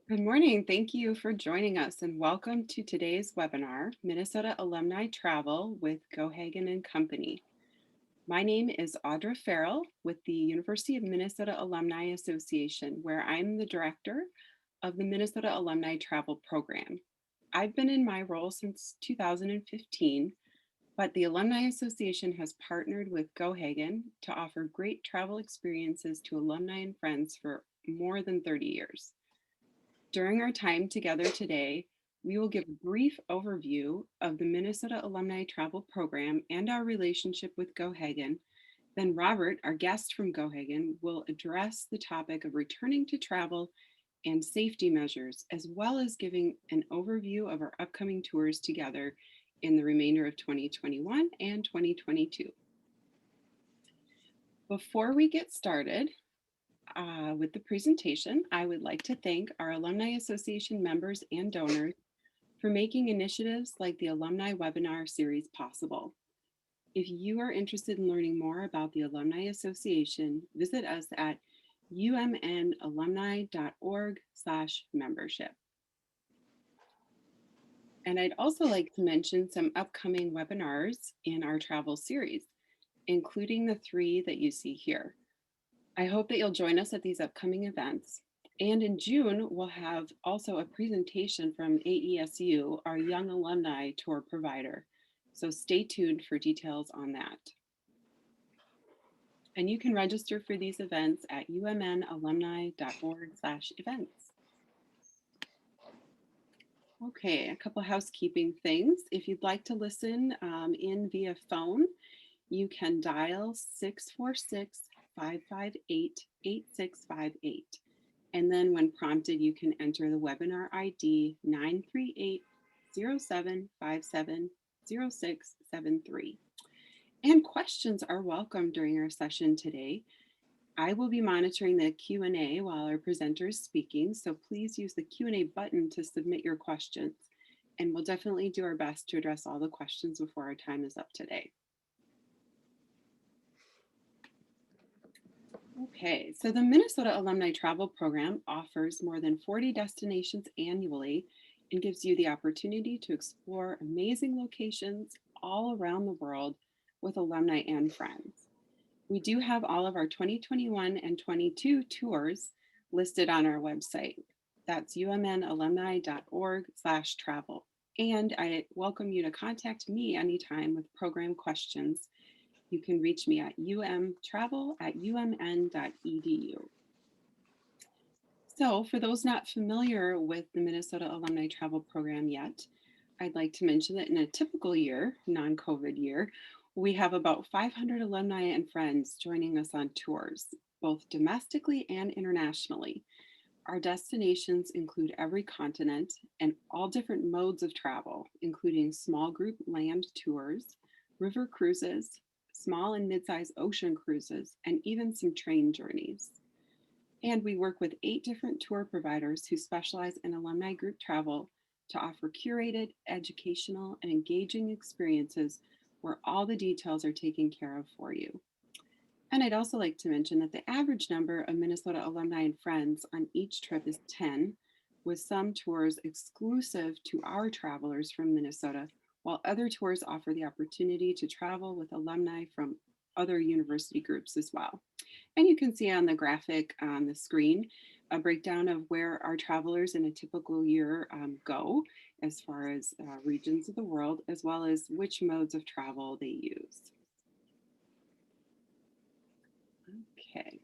Good morning. Thank you for joining us and welcome to today's webinar, Minnesota Alumni Travel with Gohagan Company. My name is Audra Farrell with the University of Minnesota Alumni Association, where I'm the director of the Minnesota Alumni Travel Program. I've been in my role since 2015, but the Alumni Association has partnered with Gohagan to offer great travel experiences to alumni and friends for more than 30 years. During our time together today, we will give a brief overview of the Minnesota Alumni Travel Program and our relationship with Gohagan. Then Robert, our guest from Gohagan, will address the topic of returning to travel and safety measures, as well as giving an overview of our upcoming tours together in the remainder of 2021 and 2022. Before we get started, with the presentation, I would like to thank our Alumni Association members and donors for making initiatives like the Alumni Webinar Series possible. If you are interested in learning more about the Alumni Association, visit us at umnalumni.org/membership. And I'd also like to mention some upcoming webinars in our travel series, including the 3 that you see here. I hope that you'll join us at these upcoming events. And in June, we'll have also a presentation from AESU, our Young Alumni Tour provider. So stay tuned for details on that. And you can register for these events at umnalumni.org/events. Okay, a couple housekeeping things. If you'd like to listen in via phone, you can dial 646-558-8658. And then when prompted, you can enter the webinar ID 938-0757-0673. And questions are welcome during our session today. I will be monitoring the Q&A while our presenter is speaking, so please use the Q&A button to submit your questions. And we'll definitely do our best to address all the questions before our time is up today. Okay, so the Minnesota Alumni Travel Program offers more than 40 destinations annually and gives you the opportunity to explore amazing locations all around the world with alumni and friends. We do have all of our 2021 and 22 tours listed on our website. That's umnalumni.org/travel. And I welcome you to contact me anytime with program questions. You can reach me at umtravel@umn.edu. So for those not familiar with the Minnesota Alumni Travel Program yet, I'd like to mention that in a typical year, non-COVID year, we have about 500 alumni and friends joining us on tours, both domestically and internationally. Our destinations include every continent and all different modes of travel, including small group land tours, river cruises, small and mid-sized ocean cruises, and even some train journeys. And we work with 8 different tour providers who specialize in alumni group travel to offer curated, educational, and engaging experiences where all the details are taken care of for you. And I'd also like to mention that the average number of Minnesota alumni and friends on each trip is 10, with some tours exclusive to our travelers from Minnesota, while other tours offer the opportunity to travel with alumni from other university groups as well. And you can see on the graphic on the screen a breakdown of where our travelers in a typical year go as far as regions of the world, as well as which modes of travel they use. Okay.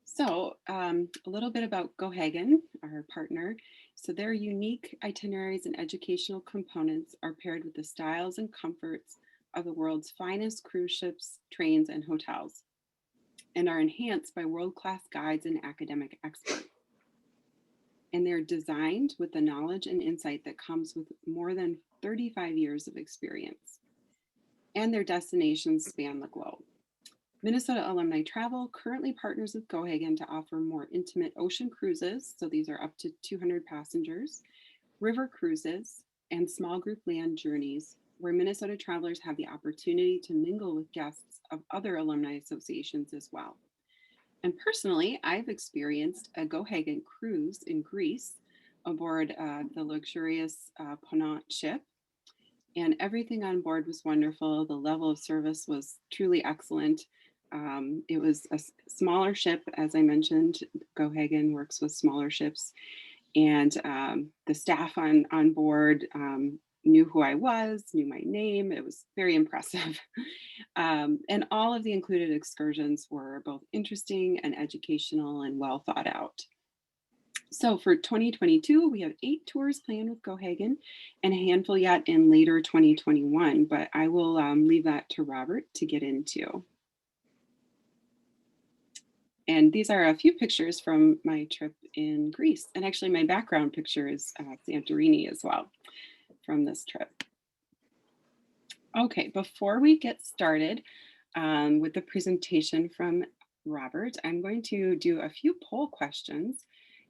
So a little bit about Gohagan, our partner. So their unique itineraries and educational components are paired with the styles and comforts of the world's finest cruise ships, trains, and hotels, and are enhanced by world-class guides and academic experts. And they're designed with the knowledge and insight that comes with more than 35 years of experience. And their destinations span the globe. Minnesota Alumni Travel currently partners with Gohagan to offer more intimate ocean cruises, so these are up to 200 passengers, river cruises, and small group land journeys, where Minnesota travelers have the opportunity to mingle with guests of other alumni associations as well. And personally, I've experienced a Gohagan cruise in Greece aboard the luxurious Ponant ship, and everything on board was wonderful. The level of service was truly excellent. It was a smaller ship, as I mentioned. Gohagan works with smaller ships, and the staff on board knew who I was, knew my name. It was very impressive. And all of the included excursions were both interesting and educational and well thought out. So for 2022, we have 8 tours planned with Gohagan and a handful yet in later 2021, but I will leave that to Robert to get into. And these are a few pictures from my trip in Greece. And actually my background picture is Santorini as well from this trip. Okay, before we get started with the presentation from Robert, I'm going to do a few poll questions.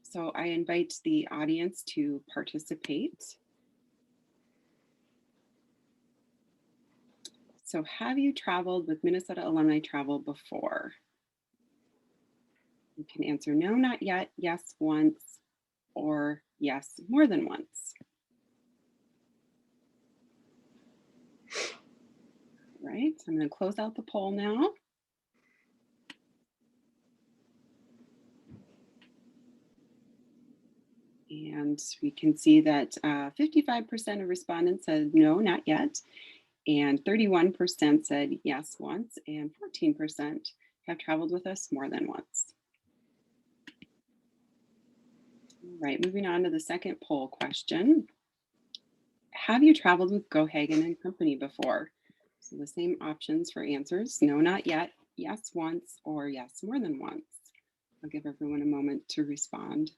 So I invite the audience to participate. So have you traveled with Minnesota Alumni Travel before? You can answer no, not yet, yes, once, or yes, more than once. All right, so I'm going to close out the poll now. And we can see that 55% of respondents said no, not yet, and 31% said yes once, and 14% have traveled with us more than once. All right, moving on to the second poll question. Have you traveled with Gohagan and Company before? So the same options for answers: no, not yet, yes once, or yes more than once. I'll give everyone a moment to respond.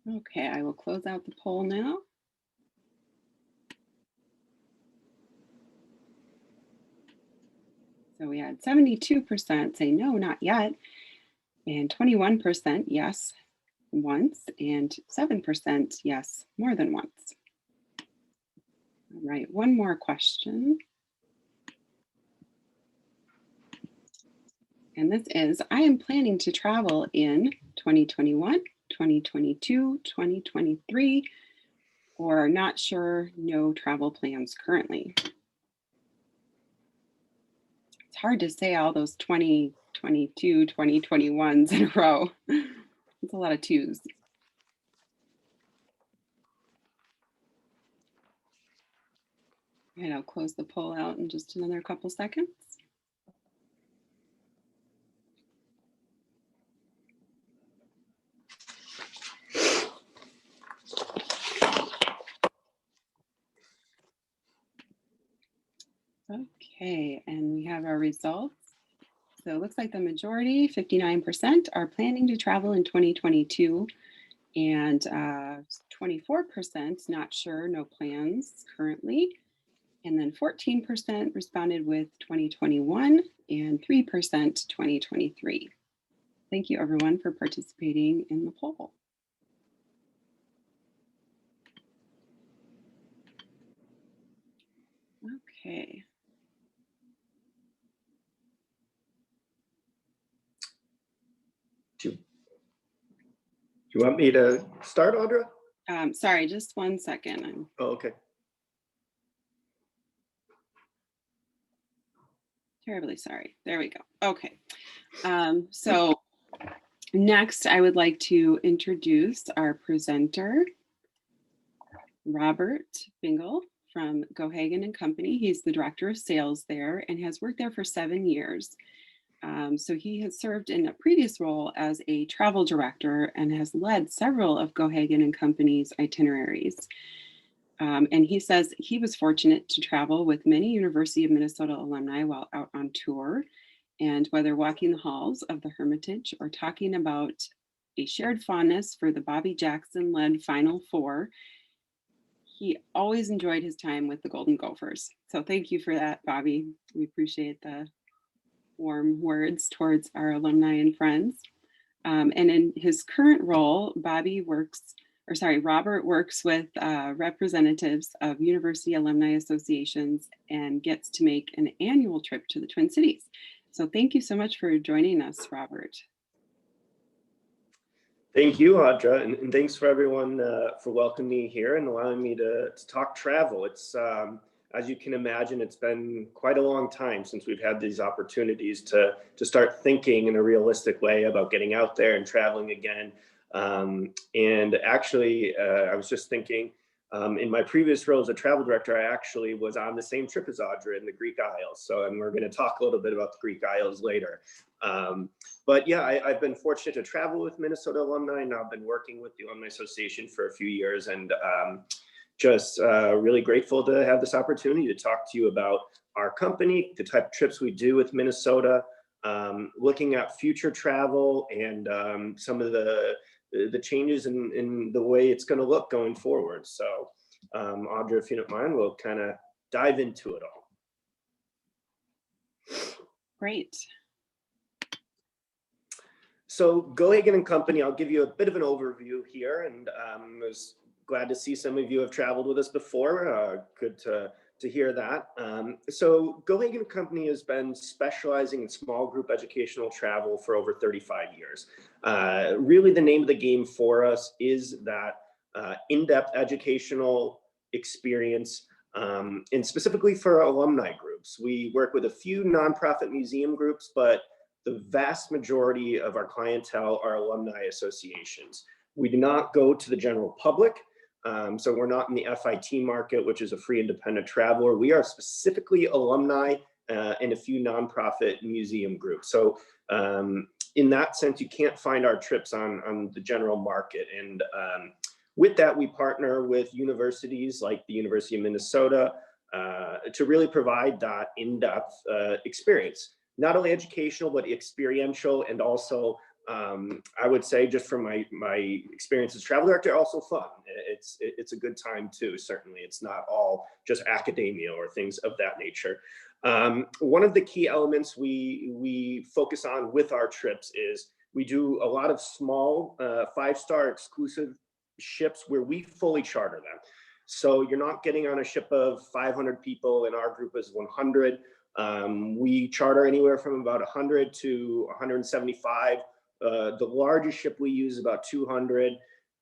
Okay, I will close out the poll now. So we had 72% say no, not yet, and 21% yes once, and 7% yes more than once. All right, one more question. And this is, I am planning to travel in 2021, 2022, 2023, or not sure, no travel plans currently. It's hard to say all those 2022, 2021s in a row. It's a lot of twos. And I'll close the poll out in just another couple seconds. Okay, and we have our results. So it looks like the majority, 59%, are planning to travel in 2022, and 24% not sure, no plans currently. And then 14% responded with 2021 and 3% 2023. Thank you everyone for participating in the poll. Okay. Do you want me to start, Audra? Sorry, just one second. Oh, okay. Terribly sorry. There we go. Okay. So next, I would like to introduce our presenter, Robert Bingle from Gohagan & Company. He's the director of sales there and has worked there for 7 years. So he has served in a previous role as a travel director and has led several of Gohagan & Company's itineraries. And he says he was fortunate to travel with many University of Minnesota alumni while out on tour. And whether walking the halls of the Hermitage or talking about a shared fondness for the Bobby Jackson-led Final Four, he always enjoyed his time with the Golden Gophers. So thank you for that, Bobby. We appreciate the warm words towards our alumni and friends. And in his current role, Bobby works Robert works with representatives of university alumni associations and gets to make an annual trip to the Twin Cities. So thank you so much for joining us, Robert. Thank you, Audra, and thanks for everyone for welcoming me here and allowing me to talk travel. It's, as you can imagine, it's been quite a long time since we've had these opportunities to start thinking in a realistic way about getting out there and traveling again. And actually, I was just thinking, in my previous role as a travel director, I actually was on the same trip as Audra in the Greek Isles. So, and we're going to talk a little bit about the Greek Isles later. But yeah, I've been fortunate to travel with Minnesota alumni, and I've been working with the Alumni Association for a few years, and just really grateful to have this opportunity to talk to you about our company, the type of trips we do with Minnesota, looking at future travel, and some of the changes in the way it's going to look going forward. So, Audra, if you don't mind, we'll kind of dive into it all. Great. So Gohagan Company, I'll give you a bit of an overview here, and I was glad to see some of you have traveled with us before. Good to hear that. So Gohagan Company has been specializing in small group educational travel for over 35 years. Really the name of the game for us is that in-depth educational experience, and specifically for alumni groups. We work with a few nonprofit museum groups, but the vast majority of our clientele are alumni associations. We do not go to the general public. So we're not in the FIT market, which is a free independent traveler. We are specifically alumni and a few nonprofit museum groups. So in that sense, you can't find our trips on the general market. And with that, we partner with universities like the University of Minnesota to really provide that in-depth experience. Not only educational, but experiential, and also, I would say, just from my experience as travel director, also fun. It's a good time too, certainly. It's not all just academia or things of that nature. One of the key elements we focus on with our trips is we do a lot of small 5-star exclusive ships where we fully charter them. So you're not getting on a ship of 500 people, and our group is 100. We charter anywhere from about 100 to 175. The largest ship we use is about 200,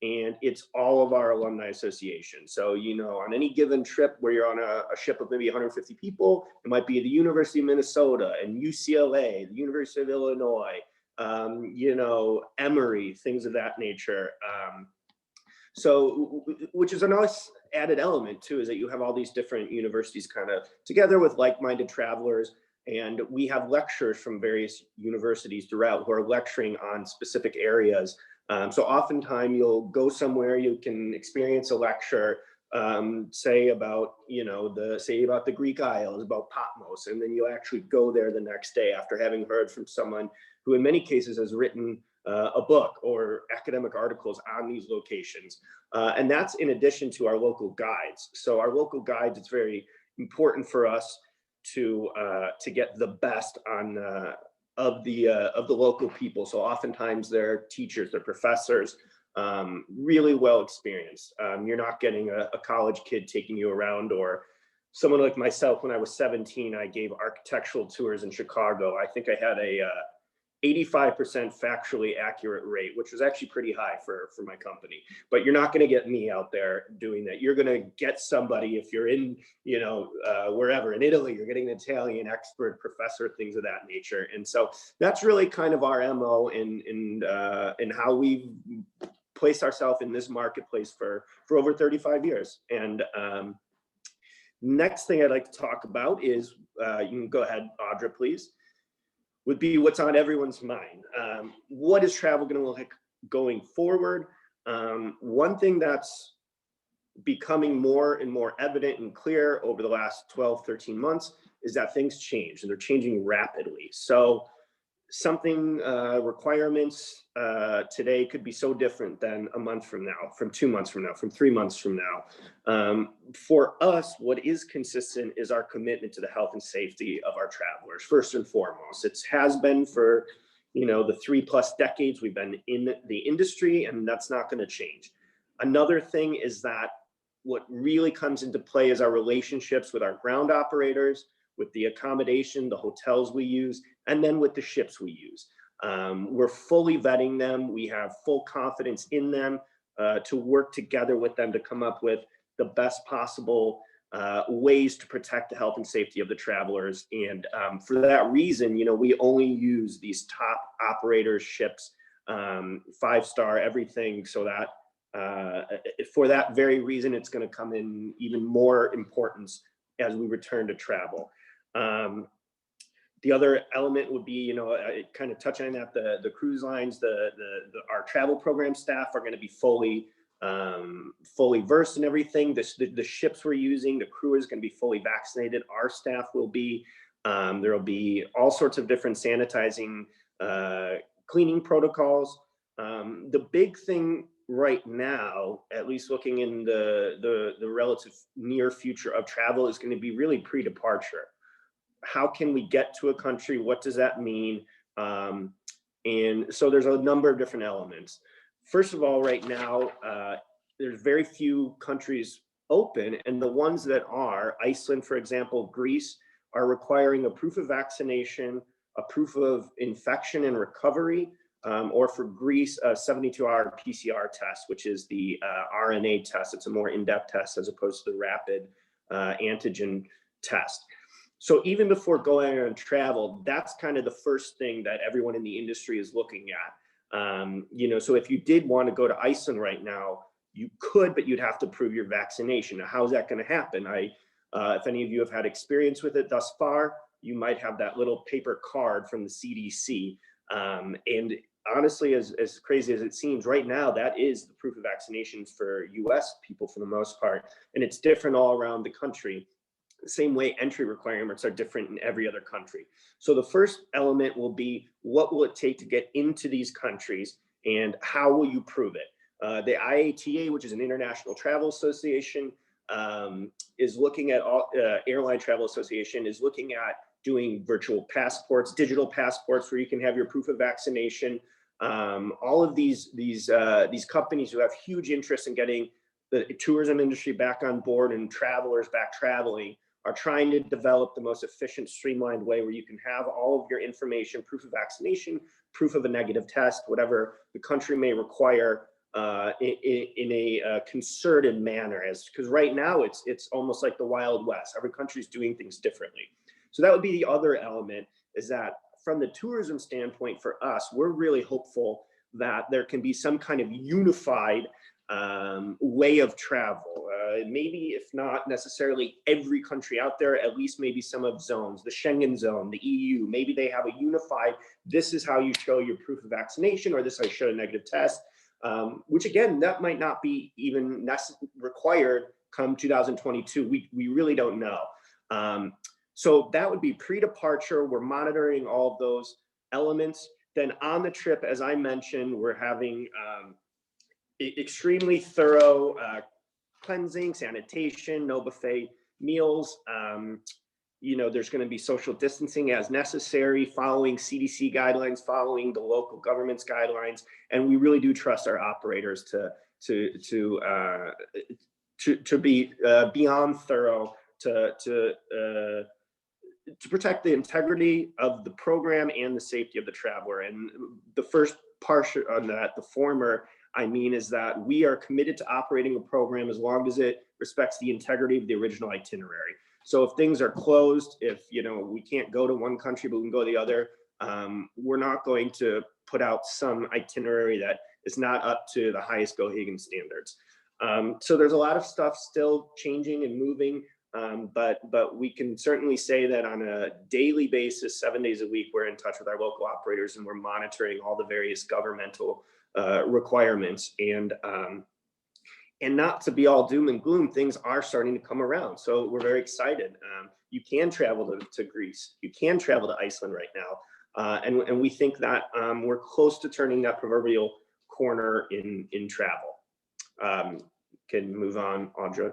and it's all of our alumni association. So, you know, on any given trip where you're on a ship of maybe 150 people, it might be the University of Minnesota and UCLA, the University of Illinois, you know, Emory, things of that nature. So, which is a nice added element too, is that you have all these different universities kind of together with like-minded travelers, and we have lecturers from various universities throughout who are lecturing on specific areas. So oftentimes you'll go somewhere, you can experience a lecture, say about, you know, say about the Greek Isles, about Patmos, and then you'll actually go there the next day after having heard from someone who in many cases has written a book or academic articles on these locations. And that's in addition to our local guides. So our local guides, it's very important for us to get the best on of the local people. So oftentimes they're teachers, they're professors, really well experienced. You're not getting a college kid taking you around, or someone like myself. When I was 17, I gave architectural tours in Chicago. I think I had a 85% factually accurate rate, which was actually pretty high for my company. But you're not going to get me out there doing that. You're going to get somebody, if you're in, you know, wherever in Italy, you're getting an Italian expert professor, things of that nature. And so that's really kind of our MO in how we've placed ourselves in this marketplace for over 35 years. And next thing I'd like to talk about is, you can go ahead, Audra, please, would be what's on everyone's mind. What is travel going to look like going forward? One thing that's becoming more and more evident and clear over the last 12, 13 months is that things change, and they're changing rapidly. So something requirements today could be so different than a month from now, from 2 months from now, from 3 months from now. For us, what is consistent is our commitment to the health and safety of our travelers, first and foremost. It has been for, you know, the 3+ decades we've been in the industry, and that's not going to change. Another thing is that what really comes into play is our relationships with our ground operators, with the accommodation, the hotels we use, and then with the ships we use. We're fully vetting them. We have full confidence in them to work together with them to come up with the best possible ways to protect the health and safety of the travelers. And for that reason, we only use these top operators, ships, 5-star, everything, so that for that very reason, it's going to come in even more importance as we return to travel. The other element would be, kind of touching on that, the cruise lines, our travel program staff are going to be fully versed in everything. The ships we're using, the crew is going to be fully vaccinated. Our staff will be. There will be all sorts of different sanitizing, cleaning protocols. The big thing right now, at least looking in the relative near future of travel, is going to be really pre-departure. How can we get to a country? What does that mean? And so there's a number of different elements. First of all, right now, there's very few countries open, and the ones that are, Iceland, for example, Greece, are requiring a proof of vaccination, a proof of infection and recovery, or for Greece, a 72-hour PCR test, which is the RNA test. It's a more in-depth test as opposed to the rapid antigen test. So even before going on travel, that's kind of the first thing that everyone in the industry is looking at. So if you did want to go to Iceland right now, you could, but you'd have to prove your vaccination. Now, how's that going to happen? If any of you have had experience with it thus far, you might have that little paper card from the CDC. And honestly, as crazy as it seems, right now, that is the proof of vaccinations for US people for the most part. And it's different all around the country. The same way entry requirements are different in every other country. So the first element will be, what will it take to get into these countries and how will you prove it? The IATA, which is an international travel association, is looking at Airline Travel Association is looking at doing virtual passports, digital passports, where you can have your proof of vaccination. All of these companies who have huge interest in getting the tourism industry back on board and travelers back traveling are trying to develop the most efficient, streamlined way where you can have all of your information, proof of vaccination, proof of a negative test, whatever the country may require, in a concerted manner. Because right now it's almost like the Wild West. Every country's doing things differently. So that would be the other element, is that from the tourism standpoint for us, we're really hopeful that there can be some kind of unified way of travel. Maybe if not necessarily every country out there, at least maybe some of zones, the Schengen zone, the EU, maybe they have a unified, this is how you show your proof of vaccination, or this is how you show a negative test, which again, that might not be even required come 2022. We really don't know. So that would be pre-departure. We're monitoring all of those elements. Then on the trip, as I mentioned, we're having extremely thorough cleansing, sanitation, no buffet meals. There's going to be social distancing as necessary, following CDC guidelines, following the local government's guidelines, and we really do trust our operators to be beyond thorough to protect the integrity of the program and the safety of the traveler. And the first part on that, the former, is that we are committed to operating a program as long as it respects the integrity of the original itinerary. So if things are closed, if we can't go to one country but we can go to the other, we're not going to put out some itinerary that is not up to the highest Gohagan standards. So there's a lot of stuff still changing and moving, but we can certainly say that on a daily basis, 7 days a week, we're in touch with our local operators and we're monitoring all the various governmental requirements. And not to be all doom and gloom, things are starting to come around. So we're very excited. You can travel to Greece. You can travel to Iceland right now. And we think that we're close to turning that proverbial corner in travel. Can move on, Audra.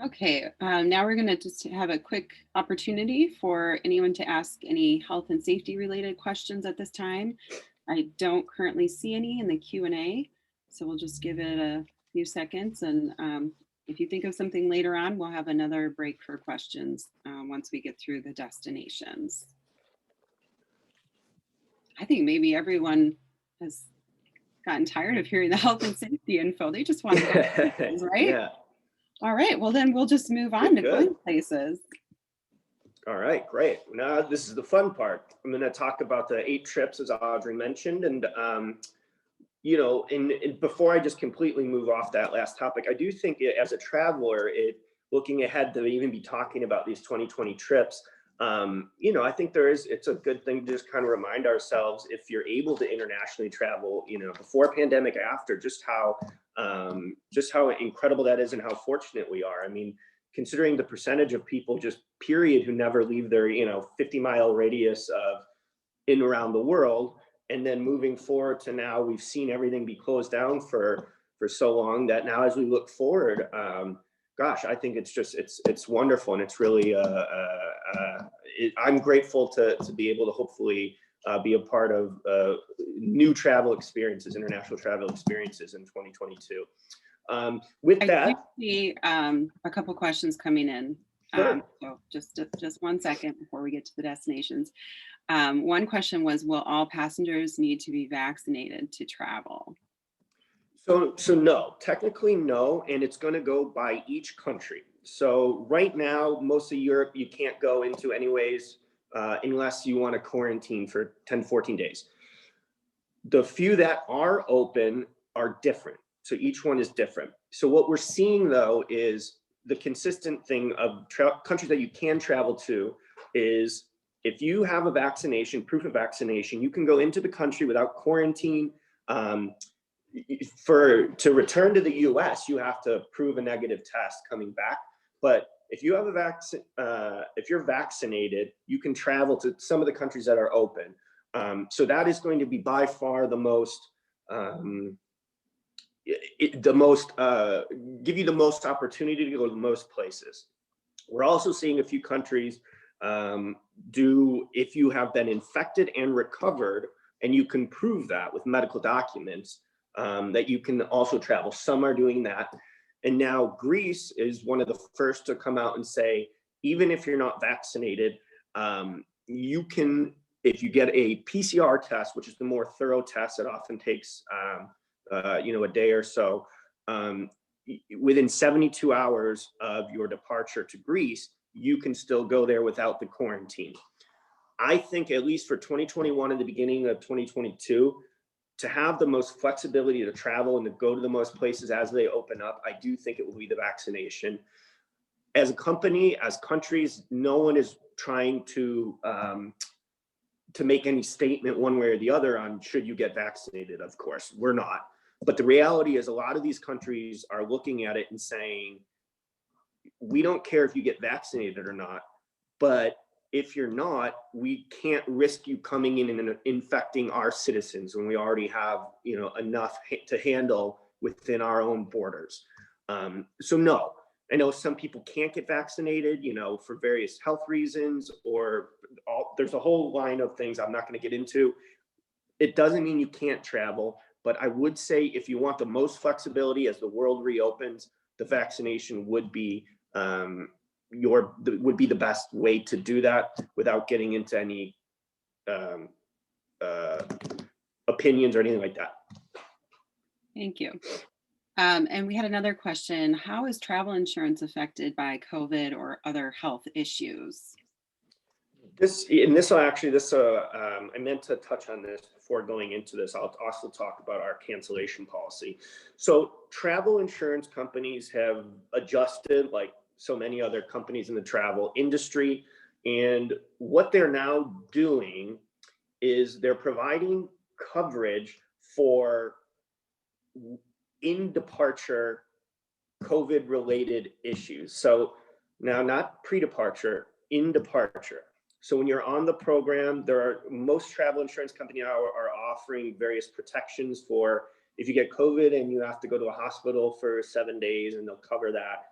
Okay, now we're going to just have a quick opportunity for anyone to ask any health and safety related questions at this time. I don't currently see any in the Q&A, so we'll just give it a few seconds. And if you think of something later on, we'll have another break for questions once we get through the destinations. I think maybe everyone has gotten tired of hearing the health and safety info. They just want to go places, right? Yeah. All right, well then we'll just move on to going places. All right, great. Now this is the fun part. I'm going to talk about the 8 trips, as Audrey mentioned, and you know, before I just completely move off that last topic, I do think as a traveler, looking ahead to even be talking about these 2020 trips, you know, I think it's a good thing to just kind of remind ourselves, if you're able to internationally travel, you know, before pandemic, after, just how incredible that is and how fortunate we are. I mean, considering the percentage of people just period who never leave their, you know, 50-mile radius of in around the world, and then moving forward to now, we've seen everything be closed down for so long that now as we look forward, gosh, I think it's wonderful, and it's really I'm grateful to be able to hopefully be a part of new travel experiences, international travel experiences in 2022. With that, I do see a couple questions coming in. Sure. So just 1 second before we get to the destinations. One question was, will all passengers need to be vaccinated to travel? So no, technically no, and it's going to go by each country. So right now, most of Europe, you can't go into anyways, unless you want to quarantine for 10, 14 days. The few that are open are different. So each one is different. So what we're seeing though is the consistent thing of countries that you can travel to is, if you have a vaccination, proof of vaccination, you can go into the country without quarantine. To return to the US, you have to prove a negative test coming back. But if you have a vaccine, if you're vaccinated, you can travel to some of the countries that are open. So that is going to be by far the most, give you the most opportunity to go to the most places. We're also seeing a few countries if you have been infected and recovered, and you can prove that with medical documents, that you can also travel. Some are doing that. And now Greece is one of the first to come out and say, even if you're not vaccinated, you can, if you get a PCR test, which is the more thorough test, it often takes you know, a day or so, within 72 hours of your departure to Greece, you can still go there without the quarantine. I think at least for 2021 and the beginning of 2022, to have the most flexibility to travel and to go to the most places as they open up, I do think it will be the vaccination. As a company, as countries, no one is trying to make any statement one way or the other on should you get vaccinated. Of course, we're not. But the reality is a lot of these countries are looking at it and saying, we don't care if you get vaccinated or not, but if you're not, we can't risk you coming in and infecting our citizens when we already have, you know, enough to handle within our own borders. So no, I know some people can't get vaccinated, you know, for various health reasons, or there's a whole line of things I'm not going to get into. It doesn't mean you can't travel, but I would say if you want the most flexibility as the world reopens, the vaccination would be would be the best way to do that without getting into any opinions or anything like that. Thank you. And we had another question. How is travel insurance affected by COVID or other health issues? I meant to touch on this before going into this. I'll also talk about our cancellation policy. So travel insurance companies have adjusted, like so many other companies in the travel industry. And what they're now doing is they're providing coverage for in departure COVID related issues. So now not pre-departure, in departure. So when you're on the program, most travel insurance companies are offering various protections for if you get COVID and you have to go to a hospital for 7 days, and they'll cover that.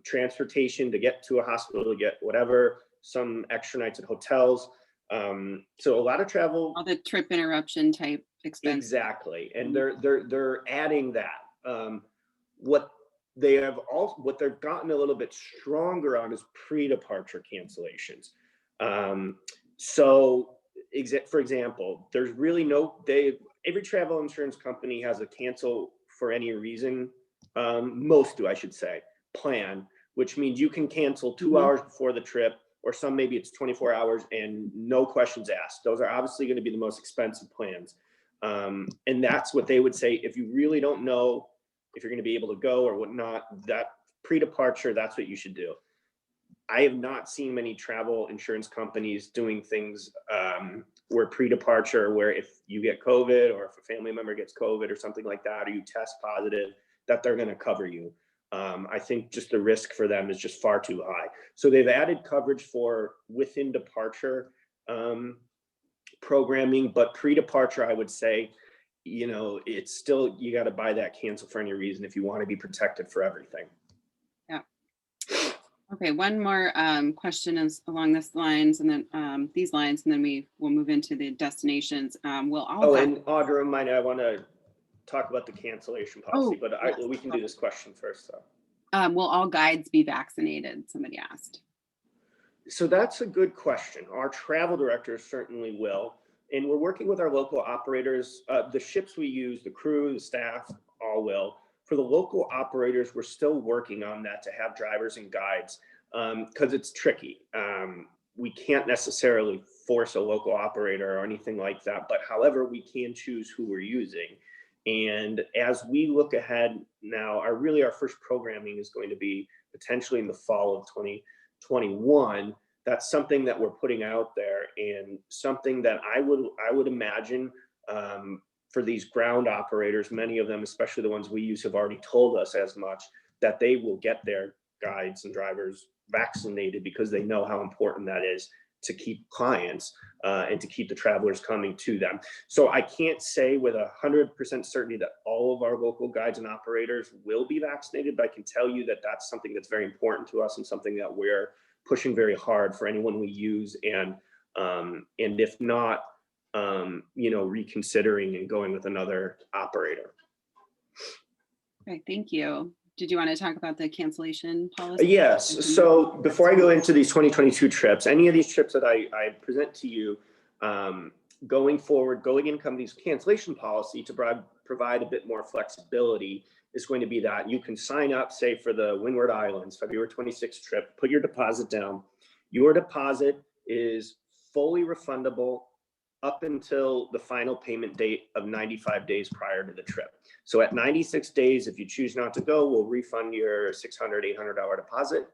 Transportation to get to a hospital, to get whatever, some extra nights at hotels. So a lot of travel. All the trip interruption type expense. Exactly. And they're adding that. What what they've gotten a little bit stronger on is pre-departure cancellations. So for example, there's really every travel insurance company has a cancel for any reason. Most do, I should say, plan, which means you can cancel 2 hours before the trip, or some maybe it's 24 hours and no questions asked. Those are obviously going to be the most expensive plans. And that's what they would say. If you really don't know if you're going to be able to go or whatnot, that pre-departure, that's what you should do. I have not seen many travel insurance companies doing things where pre-departure, where if you get COVID or if a family member gets COVID or something like that, or you test positive, that they're going to cover you. I think just the risk for them is just far too high. So they've added coverage for within departure programming, but pre-departure, I would say, it's still, you got to buy that cancel for any reason if you want to be protected for everything. Yeah. Okay, one more question is along this lines, and then these lines, and then we'll move into the destinations. And Audra, I want to talk about the cancellation policy, but yes. We can do this question first. So. Will all guides be vaccinated? Somebody asked. So that's a good question. Our travel directors certainly will. And we're working with our local operators. The ships we use, the crew, the staff, all will. For the local operators, we're still working on that to have drivers and guides because it's tricky. We can't necessarily force a local operator or anything like that, but however, we can choose who we're using. And as we look ahead now, our first programming is going to be potentially in the fall of 2021. That's something that we're putting out there, and something that I would imagine for these ground operators, many of them, especially the ones we use, have already told us as much, that they will get their guides and drivers vaccinated because they know how important that is to keep clients and to keep the travelers coming to them. So I can't say with 100% certainty that all of our local guides and operators will be vaccinated, but I can tell you that that's something that's very important to us and something that we're pushing very hard for anyone we use, and if not, reconsidering and going with another operator. Okay, thank you. Did you want to talk about the cancellation policy? Yes. So before I go into these 2022 trips, any of these trips that I present to you, going forward, Gohagan Co's cancellation policy to provide a bit more flexibility is going to be that you can sign up, say, for the Windward Islands, February 26th trip, put your deposit down. Your deposit is fully refundable up until the final payment date of 95 days prior to the trip. So at 96 days, if you choose not to go, we'll refund your $600, $800 deposit.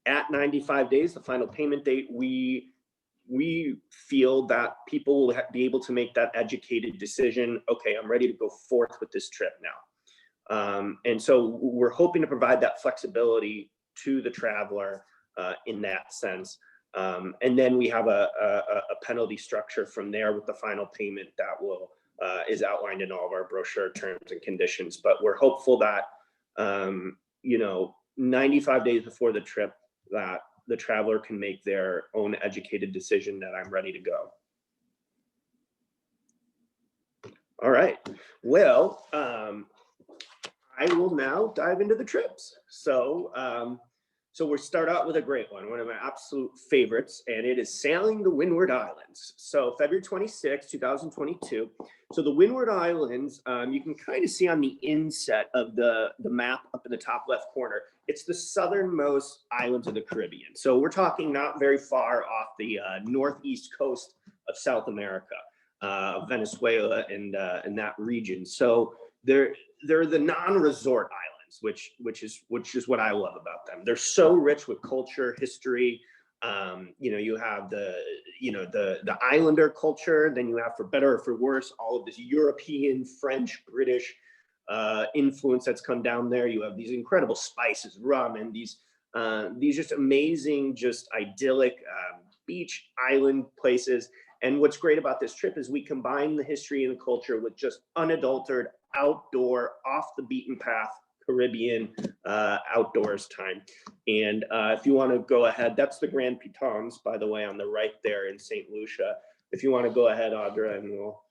At 95 days, the final payment date, we feel that people will be able to make that educated decision. Okay, I'm ready to go forth with this trip now. And so we're hoping to provide that flexibility to the traveler in that sense. And then we have a penalty structure from there with the final payment that is outlined in all of our brochure terms and conditions. But we're hopeful that 95 days before the trip, that the traveler can make their own educated decision that I'm ready to go. All right. Well, I will now dive into the trips. So we'll start out with a great one of my absolute favorites, and it is sailing the Windward Islands. So February 26, 2022. So the Windward Islands, you can kind of see on the inset of the map up in the top left corner. It's the southernmost islands of the Caribbean. So we're talking not very far off the northeast coast of South America, Venezuela and that region. So they're the non-resort islands, which is what I love about them. They're so rich with culture, history. You have the islander culture, then you have, for better or for worse, all of this European, French, British influence that's come down there. You have these incredible spices, rum, and these just amazing, just idyllic beach island places. And what's great about this trip is we combine the history and the culture with just unadulterated, outdoor, off the beaten path Caribbean outdoors time. And if you want to go ahead, that's the Grand Pitons, by the way, on the right there in St. Lucia. If you want to go ahead, Audra, and we'll.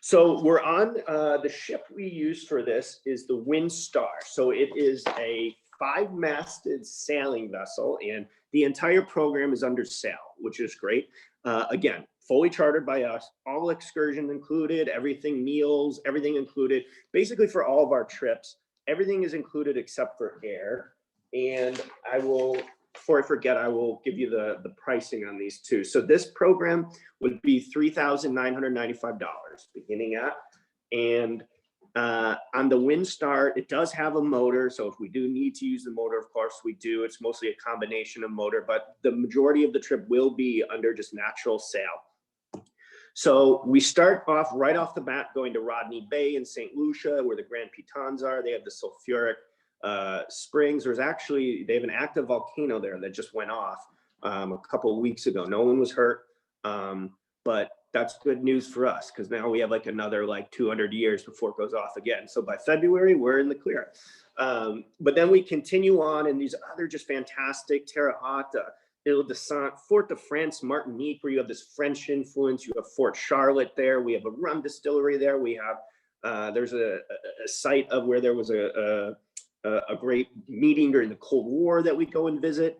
So we're on the ship we use for this is the Windstar. So it is a 5-masted sailing vessel, and the entire program is under sail, which is great. Again, fully chartered by us, all excursions included, everything, meals, everything included. Basically for all of our trips, everything is included except for air. And I will, before I forget, I will give you the pricing on these two. So this program would be $3,995 beginning at, and on the Windstar, it does have a motor. So if we do need to use the motor, of course we do. It's mostly a combination of motor, but the majority of the trip will be under just natural sail. So we start off right off the bat going to Rodney Bay in St. Lucia, where the Grand Pitons are. They have the sulfuric springs. They have an active volcano there that just went off a couple of weeks ago. No one was hurt, but that's good news for us because now we have like another 200 years before it goes off again. So by February, we're in the clear. But then we continue on, and these other just fantastic Terre Haute, Ile de Sant, Fort de France, Martinique, where you have this French influence. You have Fort Charlotte there. We have a rum distillery there. We have there's a site of where there was a great meeting during the Cold War that we go and visit.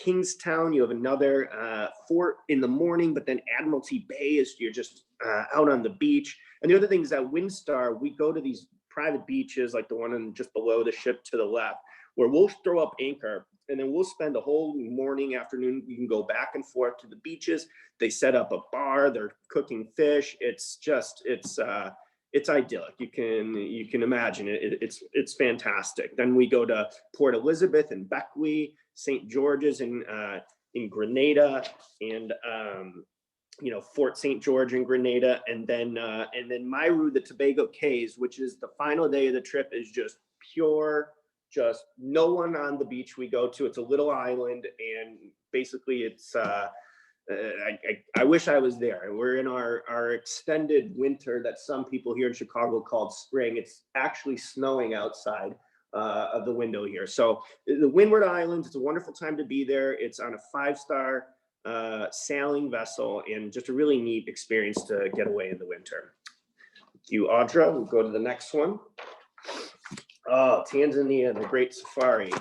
Kingstown, you have another fort in the morning, but then Admiralty Bay is you're just out on the beach. And the other thing is that Windstar, we go to these private beaches like the one just below the ship to the left, where we'll throw up anchor and then we'll spend the whole morning, afternoon. We can go back and forth to the beaches. They set up a bar, they're cooking fish. It's idyllic. You can imagine it. It's fantastic. Then we go to Port Elizabeth and Beckwith, St. George's in Grenada, and Fort St. George in Grenada, and then Myru, the Tobago Cays, which is the final day of the trip, is just pure, just no one on the beach we go to. It's a little island, and basically it's I wish I was there. We're in our extended winter that some people here in Chicago called spring. It's actually snowing outside of the window here. So the Windward Islands, it's a wonderful time to be there. It's on a 5-star sailing vessel, and just a really neat experience to get away in the winter. Thank you, Audra. We'll go to the next one. Oh, Tanzania, the Great Safari.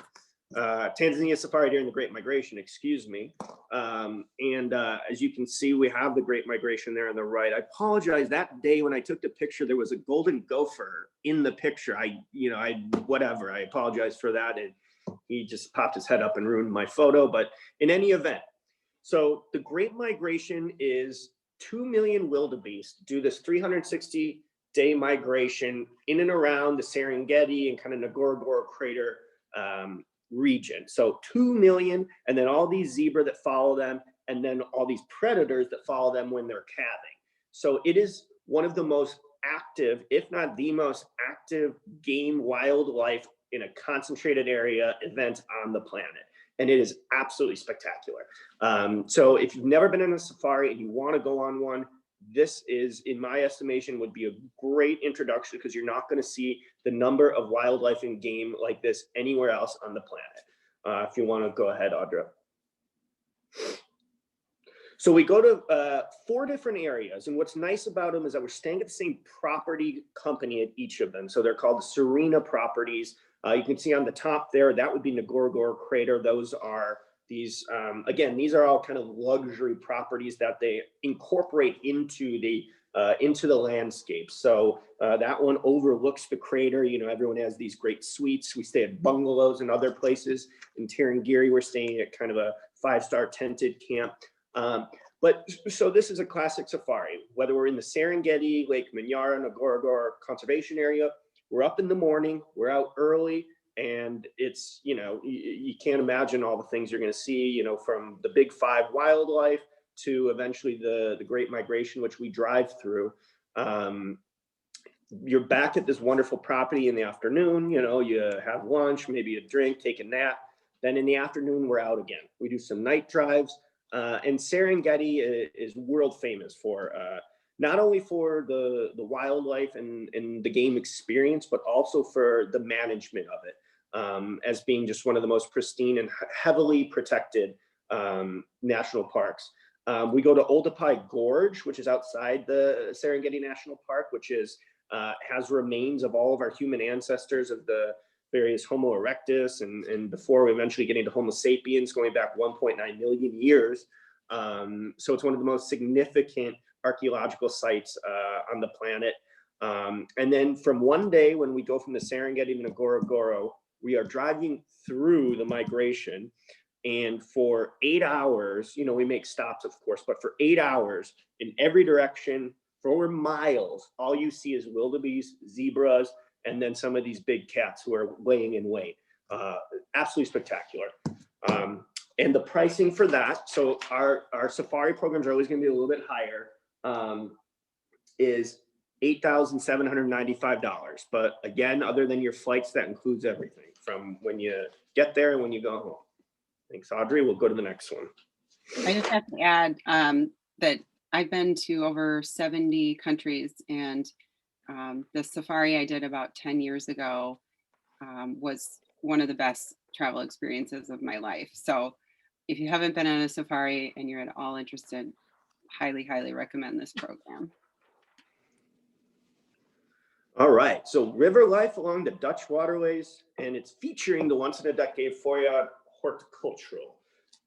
Tanzania Safari during the Great Migration, excuse me. As you can see, we have the Great Migration there on the right. I apologize, that day when I took the picture, there was a golden gopher in the picture. I apologize for that. And he just popped his head up and ruined my photo. But in any event, so the Great Migration is 2 million wildebeest do this 360-day migration in and around the Serengeti and kind of Ngorongoro crater region. So 2 million, and then all these zebra that follow them, and then all these predators that follow them when they're calving. So it is one of the most active, if not the most active game wildlife in a concentrated area event on the planet. And it is absolutely spectacular. So if you've never been on a safari and you want to go on one, this is, in my estimation, would be a great introduction because you're not going to see the number of wildlife and game like this anywhere else on the planet. If you want to go ahead, Audra. So we go to 4 different areas, and what's nice about them is that we're staying at the same property company at each of them. So they're called the Serena properties. You can see on the top there, that would be Ngorongoro crater. Those are these, again, these are all kind of luxury properties that they incorporate into the landscape. So that one overlooks the crater. You know, everyone has these great suites. We stay at bungalows and other places. In Tarangire, we're staying at kind of a 5-star tented camp. But so this is a classic safari, whether we're in the Serengeti, Lake Manyara, Ngorongoro Conservation Area. We're up in the morning, we're out early, and it's, you know, you can't imagine all the things you're going to see, you know, from the big 5 wildlife to eventually the Great Migration, which we drive through. You're back at this wonderful property in the afternoon, you know, you have lunch, maybe a drink, take a nap. Then in the afternoon, we're out again. We do some night drives. And Serengeti is world famous for not only for the wildlife and the game experience, but also for the management of it, as being just one of the most pristine and heavily protected national parks. We go to Oldapai Gorge, which is outside the Serengeti National Park, which is has remains of all of our human ancestors of the various Homo erectus, and before we eventually get into Homo sapiens, going back 1.9 million years. So it's one of the most significant archaeological sites on the planet. And then from one day when we go from the Serengeti to Ngorongoro, we are driving through the migration. And for 8 hours, you know, we make stops, of course, but for 8 hours in every direction for miles, all you see is wildebeest, zebras, and then some of these big cats who are laying in wait. Absolutely spectacular. And the pricing for that, so our safari programs are always going to be a little bit higher, is $8,795. But again, other than your flights, that includes everything from when you get there and when you go home. Thanks, Audrey. We'll go to the next one. I just have to add that I've been to over 70 countries, and the safari I did about 10 years ago was one of the best travel experiences of my life. So if you haven't been on a safari and you're at all interested, highly, highly recommend this program. All right, so river life along the Dutch waterways, and it's featuring the once in a decade Voorjaar Horticultural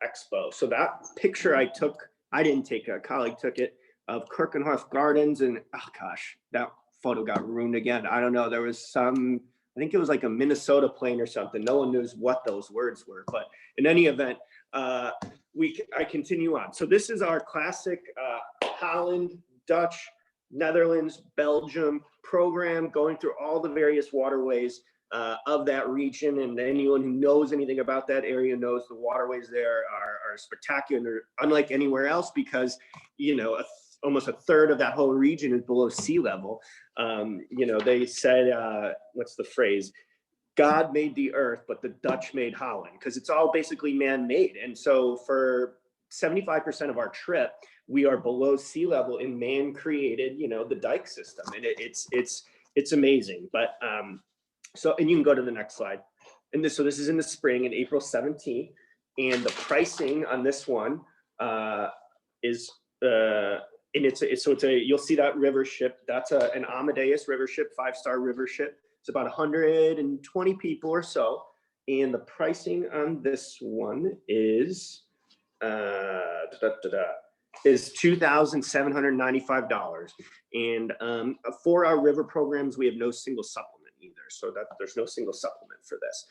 Expo. So that picture I took, I didn't take it, a colleague took it, of Keukenhof Gardens, and oh gosh, that photo got ruined again. I don't know, there was some, I think it was like a Minnesota plane or something. No one knows what those words were, but in any event, I continue on. So this is our classic Holland, Dutch, Netherlands, Belgium program, going through all the various waterways of that region. And anyone who knows anything about that area knows the waterways there are spectacular, unlike anywhere else, because, you know, almost a third of that whole region is below sea level. You know, they said, what's the phrase? God made the earth, but the Dutch made Holland, because it's all basically man-made. And so for 75% of our trip, we are below sea level in man-created, you know, the dike system, and it's amazing. But so, and you can go to the next slide. And this is in the spring, in April 17th, and the pricing on this one is and you'll see that river ship. That's an Amadeus river ship, 5-star river ship. It's about 120 people or so, and the pricing on this one is $2,795. And for our river programs, we have no single supplement either, so that there's no single supplement for this.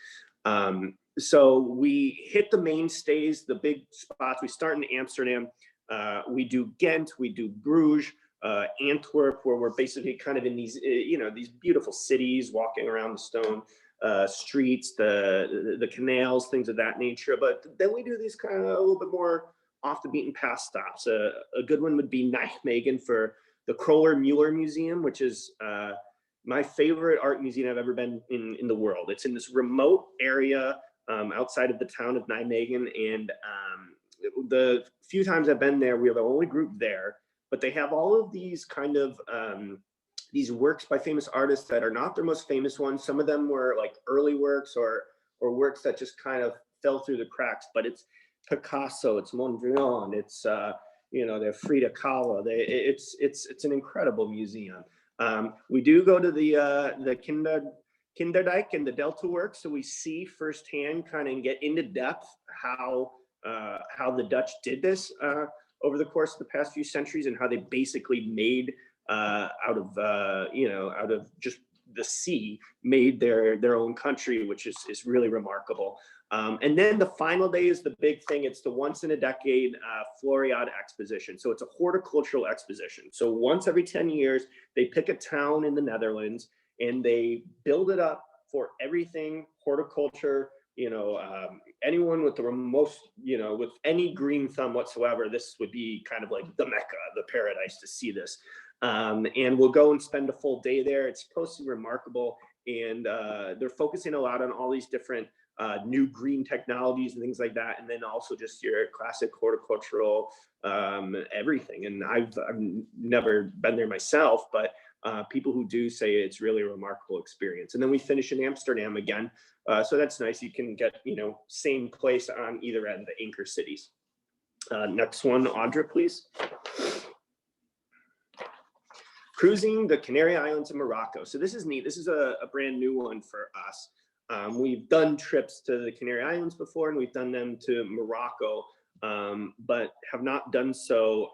So we hit the mainstays, the big spots. We start in Amsterdam. We do Ghent, we do Bruges, Antwerp, where we're basically kind of in these, you know, these beautiful cities, walking around the stone streets, the canals, things of that nature. But then we do these kind of a little bit more off the beaten path stops. A good one would be Nijmegen for the Kroller-Müller Museum, which is my favorite art museum I've ever been in the world. It's in this remote area outside of the town of Nijmegen, and the few times I've been there, we are the only group there, but they have all of these kind of these works by famous artists that are not their most famous ones. Some of them were like early works or works that just kind of fell through the cracks, but it's Picasso, it's Mondrian, it's you know, they're Frida Kahlo. It's an incredible museum. We do go to the Kinderdijk and the Delta works, so we see firsthand, kind of get into depth how the Dutch did this over the course of the past few centuries, and how they basically made out of just the sea, made their own country, which is really remarkable. And then the final day is the big thing. It's the once in a decade Floriade exposition. So it's a horticultural exposition. So once every 10 years, they pick a town in the Netherlands and they build it up for everything horticulture. You know, anyone with the most, you know, with any green thumb whatsoever, this would be kind of like the Mecca, the paradise to see this. And we'll go and spend a full day there. It's supposed to be remarkable. and they're focusing a lot on all these different new green technologies and things like that, and then also just your classic horticultural everything. And I've never been there myself, but people who do say it's really a remarkable experience. And then we finish in Amsterdam again, so that's nice. You can get, you know, same place on either end, the anchor cities. Next one, Audra, please. Cruising the Canary Islands of Morocco. So this is neat. This is a brand new one for us. We've done trips to the Canary Islands before, and we've done them to Morocco, but have not done so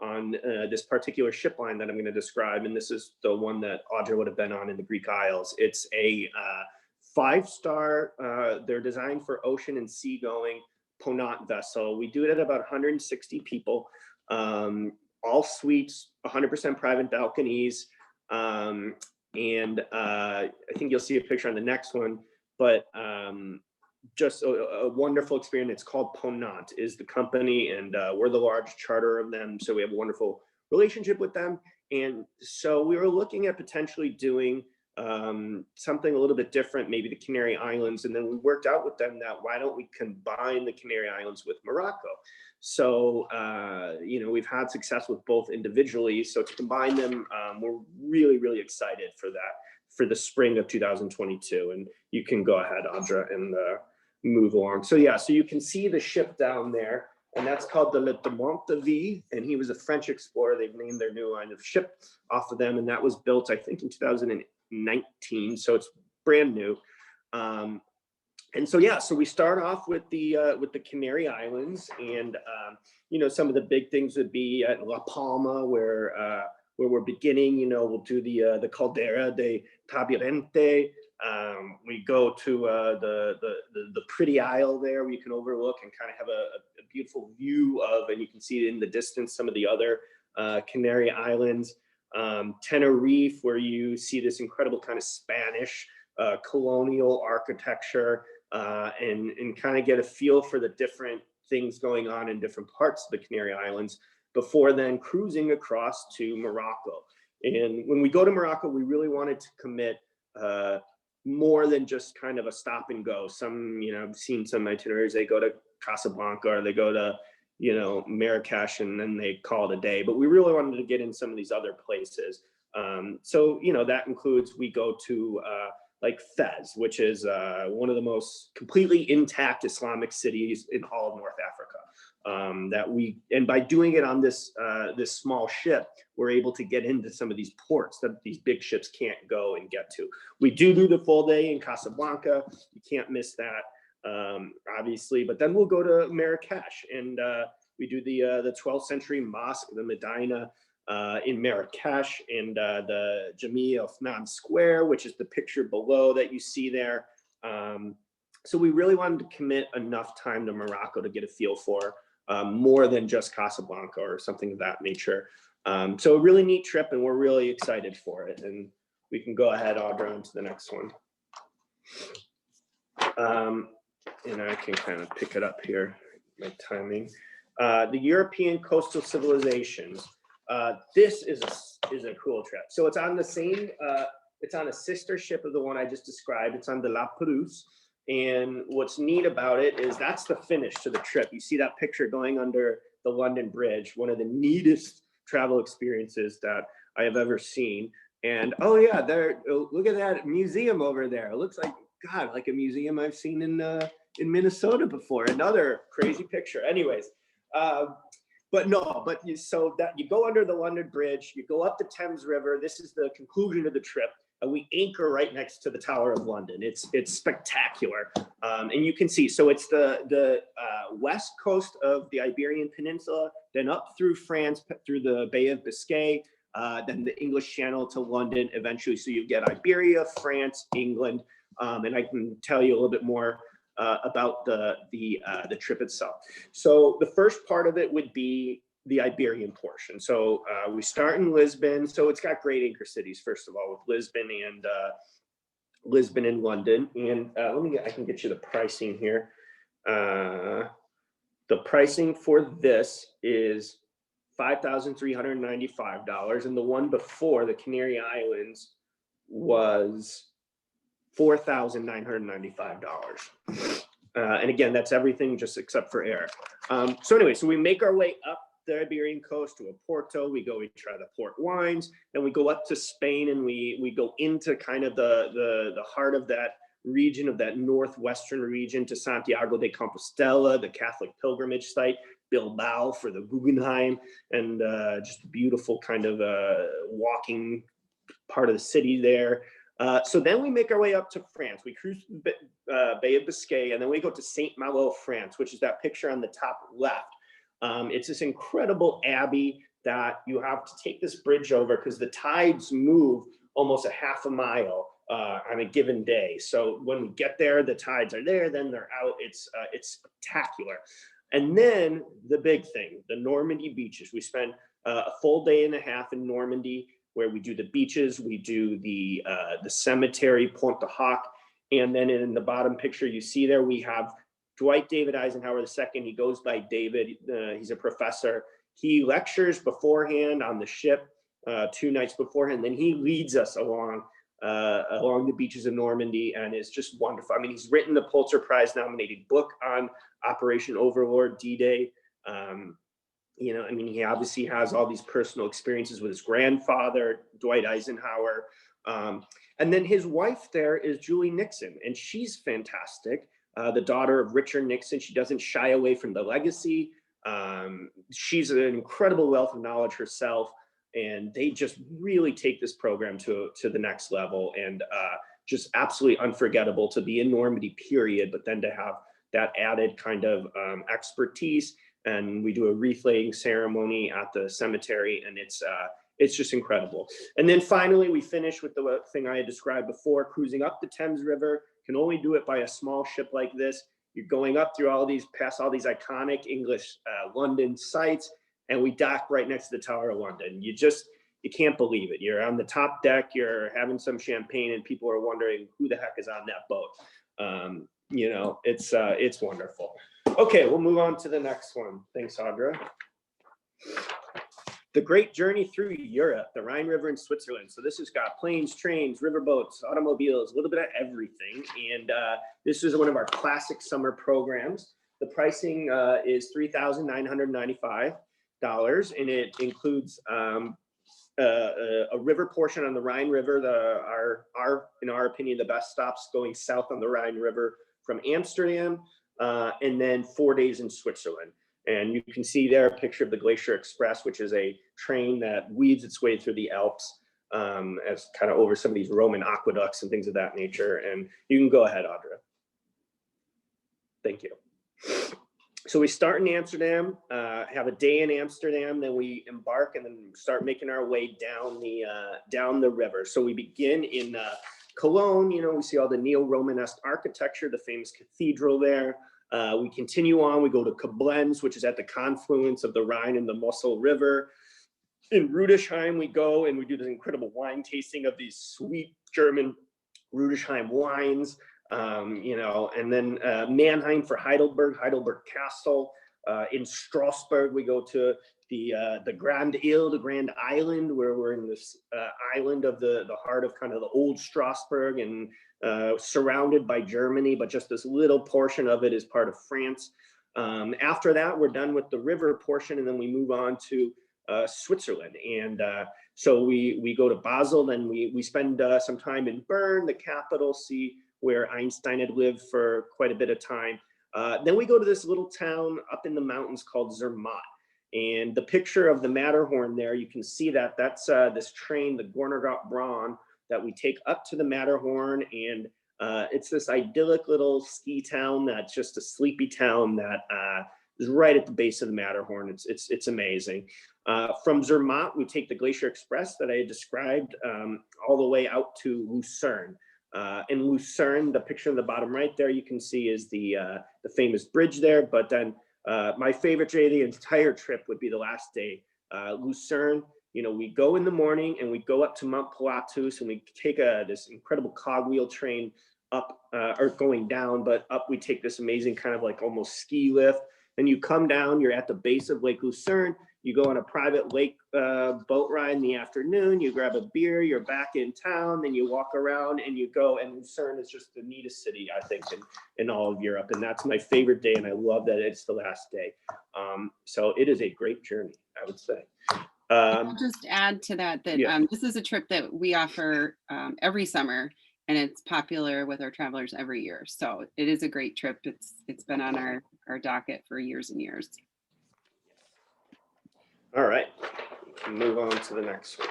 on this particular ship line that I'm going to describe. And this is the one that Audra would have been on in the Greek Isles. It's a 5-star, they're designed for ocean and seagoing Ponant vessel. We do it at about 160 people, all suites, 100% private balconies. And I think you'll see a picture on the next one, but just a wonderful experience. It's called Ponant is the company, and we're the large charter of them. So we have a wonderful relationship with them. And so we were looking at potentially doing something a little bit different, maybe the Canary Islands. And then we worked out with them that why don't we combine the Canary Islands with Morocco? So, you know, we've had success with both individually. So to combine them, we're really, really excited for that for the spring of 2022. And you can go ahead, Audra, and move along. So yeah, so you can see the ship down there, and that's called the Le Demont de Vie. And he was a French explorer. They've named their new line of ship off of them. And that was built, I think, in 2019. So it's brand new. And so, yeah, so we start off with the Canary Islands, and you know, some of the big things would be at La Palma, where we're beginning. You know, we'll do the Caldera de Tabirente. We go to the pretty isle there, where you can overlook and kind of have a beautiful view of, and you can see in the distance some of the other Canary Islands. Tenerife, where you see this incredible kind of Spanish colonial architecture, and kind of get a feel for the different things going on in different parts of the Canary Islands before then cruising across to Morocco. And when we go to Morocco, we really wanted to commit more than just kind of a stop and go. Some, you know, I've seen some itineraries, they go to Casablanca or they go to, you know, Marrakesh, and then they call it a day. But we really wanted to get in some of these other places. So, you know, that includes, we go to like Fez, which is one of the most completely intact Islamic cities in all of North Africa. And by doing it on this this small ship, we're able to get into some of these ports that these big ships can't go and get to. We do the full day in Casablanca. You can't miss that, obviously. But then we'll go to Marrakesh, and we do the 12th century mosque, the Medina, in Marrakesh, and the Jami Othman Square, which is the picture below that you see there. So we really wanted to commit enough time to Morocco to get a feel for more than just Casablanca or something of that nature. So a really neat trip, and we're really excited for it. And we can go ahead, Audra, on to the next one. And I can kind of pick it up here, my timing. The European coastal civilizations. This is a cool trip. So it's on the same, it's on a sister ship of the one I just described. It's on the La Perouse. And what's neat about it is that's the finish to the trip. You see that picture going under the London Bridge, one of the neatest travel experiences that I have ever seen. And oh yeah, there, look at that museum over there. It looks like, God, like a museum I've seen in Minnesota before. Another crazy picture. Anyways, so that you go under the London Bridge, you go up the Thames River. This is the conclusion of the trip. And we anchor right next to the Tower of London. It's spectacular, and you can see. So it's the west coast of the Iberian Peninsula, then up through France, through the Bay of Biscay, then the English Channel to London eventually. So you get Iberia, France, England, and I can tell you a little bit more about the trip itself. So the first part of it would be the Iberian portion. So we start in Lisbon. So it's got great anchor cities, first of all, with Lisbon and London. And I can get you the pricing here. The pricing for this is $5,395. And the one before, the Canary Islands, was $4,995. And again, that's everything just except for air. So anyway, so we make our way up the Iberian coast to Oporto. We try the port wines, then we go up to Spain, and we go into kind of the heart of that region, of that northwestern region, to Santiago de Compostela, the Catholic pilgrimage site, Bilbao for the Guggenheim, and just a beautiful kind of walking part of the city there. So then we make our way up to France. We cruise the Bay of Biscay, and then we go to St Malo, France, which is that picture on the top left. It's this incredible abbey that you have to take this bridge over because the tides move almost a half a mile on a given day. So when we get there, the tides are there, then they're out. It's spectacular. And then the big thing, the Normandy Beaches. We spend a full day and a half in Normandy, where we do the beaches, we do the cemetery, Pont de Hoc, and then in the bottom picture you see there, we have Dwight David Eisenhower II. He goes by David. He's a professor. He lectures beforehand on the ship 2 nights beforehand. Then he leads us along the beaches of Normandy, and it's just wonderful. I mean, he's written the Pulitzer Prize nominated book on Operation Overlord, D-Day. You know, I mean, he obviously has all these personal experiences with his grandfather, Dwight Eisenhower. And then his wife there is Julie Nixon, and she's fantastic. The daughter of Richard Nixon. She doesn't shy away from the legacy. She's an incredible wealth of knowledge herself, and they just really take this program to the next level, and just absolutely unforgettable to be in Normandy, period, but then to have that added kind of expertise. And we do a wreath laying ceremony at the cemetery, and it's just incredible. And then finally, we finish with the thing I had described before, cruising up the Thames River. Can only do it by a small ship like this. You're going up through past all these iconic English London sites, and we dock right next to the Tower of London. You can't believe it. You're on the top deck, you're having some champagne, and people are wondering who the heck is on that boat. You know, it's wonderful. Okay, we'll move on to the next one. Thanks, Audra. The Great Journey Through Europe, the Rhine River in Switzerland. So this has got planes, trains, riverboats, automobiles, a little bit of everything. And this is one of our classic summer programs. The pricing is $3,995, and it includes a river portion on the Rhine River. In our opinion, the best stops going south on the Rhine River from Amsterdam, and then 4 days in Switzerland. And you can see there a picture of the Glacier Express, which is a train that weaves its way through the Alps as kind of over some of these Roman aqueducts and things of that nature. And you can go ahead, Audra. Thank you. So we start in Amsterdam, have a day in Amsterdam, then we embark and then start making our way down the river. So we begin in Cologne. You know, we see all the neo-Romanesque architecture, the famous cathedral there. We continue on, we go to Koblenz, which is at the confluence of the Rhine and the Mosel River. In Rudesheim, we go and we do this incredible wine tasting of these sweet German Rudesheim wines, you know, and then Mannheim for Heidelberg Castle. In Strasbourg, we go to the Grand Ile, the Grand Island, where we're in this island of the heart of kind of the old Strasbourg, and surrounded by Germany, but just this little portion of it is part of France. After that, we're done with the river portion, and then we move on to Switzerland. And so we go to Basel, then we spend some time in Bern, the capital, see where Einstein had lived for quite a bit of time. Then we go to this little town up in the mountains called Zermatt. And the picture of the Matterhorn there, you can see that's this train, the Gornergott Bahn, that we take up to the Matterhorn. And it's this idyllic little ski town that's just a sleepy town that is right at the base of the Matterhorn. It's amazing. From Zermatt, we take the Glacier Express that I had described all the way out to Lucerne. In Lucerne, the picture in the bottom right there, you can see is the famous bridge there. But then my favorite day of the entire trip would be the last day. Lucerne, you know, we go in the morning and we go up to Mount Pilatus, and we take this incredible cogwheel train up, or going down, but up we take this amazing kind of like almost ski lift. Then you come down, you're at the base of Lake Lucerne, You go on a private lake boat ride in the afternoon, you grab a beer, you're back in town, then you walk around and you go, and Lucerne is just the neatest city, I think, in all of Europe. And that's my favorite day, and I love that it's the last day. So it is a great journey, I would say. I'll just add to that Yeah. this is a trip that we offer every summer, and it's popular with our travelers every year. So it is a great trip. It's been on our docket for years and years. All right, move on to the next one.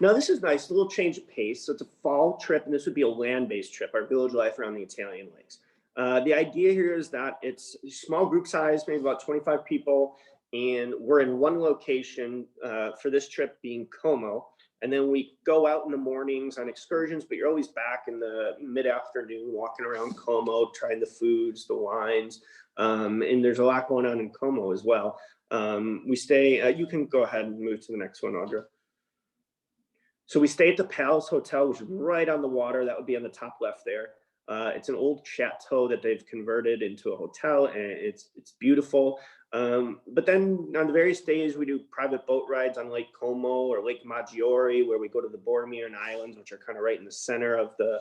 Now this is nice, a little change of pace. So it's a fall trip, and this would be a land-based trip, our village life around the Italian lakes. The idea here is that it's small group size, maybe about 25 people, and we're in one location for this trip being Como. And then we go out in the mornings on excursions, but you're always back in the mid-afternoon, walking around Como, trying the foods, the wines, and there's a lot going on in Como as well. We stay, you can go ahead and move to the next one, Audra. So we stay at the Palace Hotel, which is right on the water. That would be on the top left there. It's an old chateau that they've converted into a hotel, and it's beautiful. But then on the various days, we do private boat rides on Lake Como or Lake Maggiore, where we go to the Borromean Islands, which are kind of right in the center of the